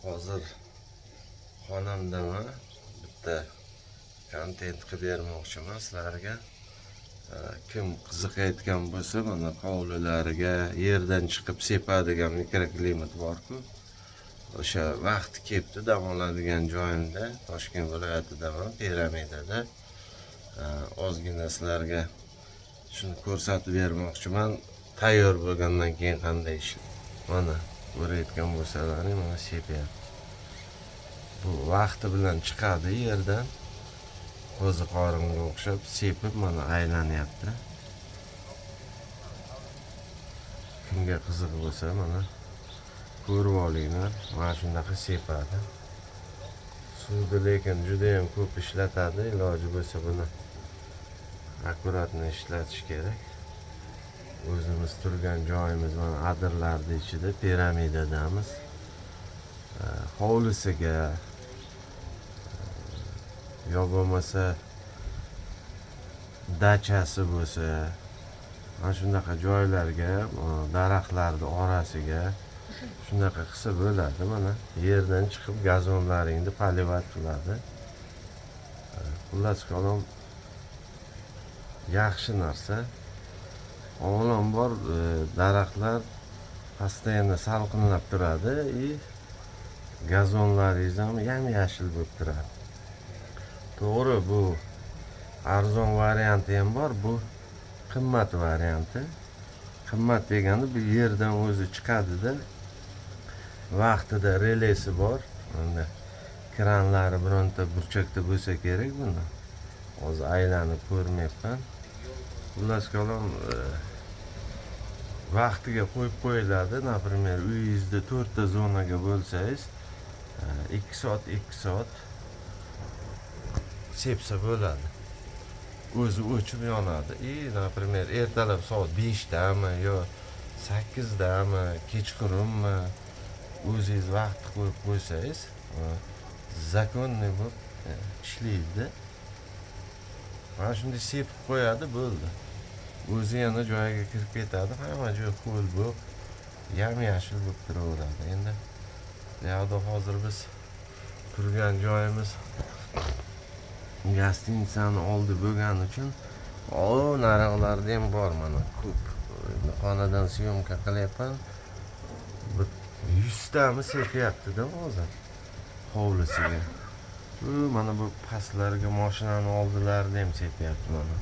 hozir xonamdaman. Bitta kontent qilib bermoqchiman sizlarga. Kim qiziqayotgan bo'lsa, mana hovlilariga yerdan chiqib sepadigan mikroklimat bor-ku. O'sha vaqti kelibdi dam oladigan joyimda, Toshkent viloyatidaman, piramidada. Ozgina sizlarga shuni ko'rsatib bermoqchiman. Tayyor bo'lgandan keyin qanday ish. Mana ko'rayotgan bo'lsalaring, mana sepyapti. Bu vaqti bilan chiqadi yerdan. Qo'zi qoringa o'xshab sepib mana aylanyapti. Kimga qiziq bo'lsa mana ko'rib olinglar. Mana shunaqa sepadi. Suvni lekin juda ham ko'p ishlatadi. Iloji bo'lsa buni akkuratni ishlatish kerak. O'zimiz turgan joyimiz mana adirlarning ichida, piramidadamiz. Hovlisiga yo bo'lmasa dachasi bo'lsa, mana shunaqa joylarga, daraxtlarning orasiga shunaqa qilsa bo'ladi. Mana yerdan chiqib gazonlaringni polivat qiladi. Xullas kalom yaxshi narsa. Avvalambor daraxtlar постоянно salqinlab turadi и gazonlaringiz ham yam-yashil bo'lib turadi. To'g'ri, bu arzon varianti ham bor, bu qimmat varianti. Qimmat degani bu yerdan o'zi chiqadi-da, vaqtida relesi bor. Unda kranlari bironta burchakda bo'lsa kerak buni. Hozir aylanib ko'rmayapman. Xullas kalom vaqtiga qo'yib qo'yiladi. Например, uyingizda 4 ta zonaga bo'lsangiz, 2 soat sepsa bo'ladi. O'zi o'chib yonadi. Например, ertalab soat 5 dami yo 8 dami, kechqurunmi o'zingiz vaqt qo'yib qo'ysangiz, zakonniy bo'lib ishlaydi. Mana shunday sepib qo'yadi, bo'ldi. O'zi yana joyiga kirib ketadi. Hamma joy ho'l bo'lib, yam-yashil bo'lib turaveradi. Endi bu yerda hozir biz turgan joyimiz gostinitsani oldi bo'lgani uchun naryoqlarda ham bor mana ko'p. Xonadan syomka qilyapman. 100 tami sepyapti-da hozir hovlisiga. Mana bu pastlarga mashinani oldilarida ham sepyapti mana.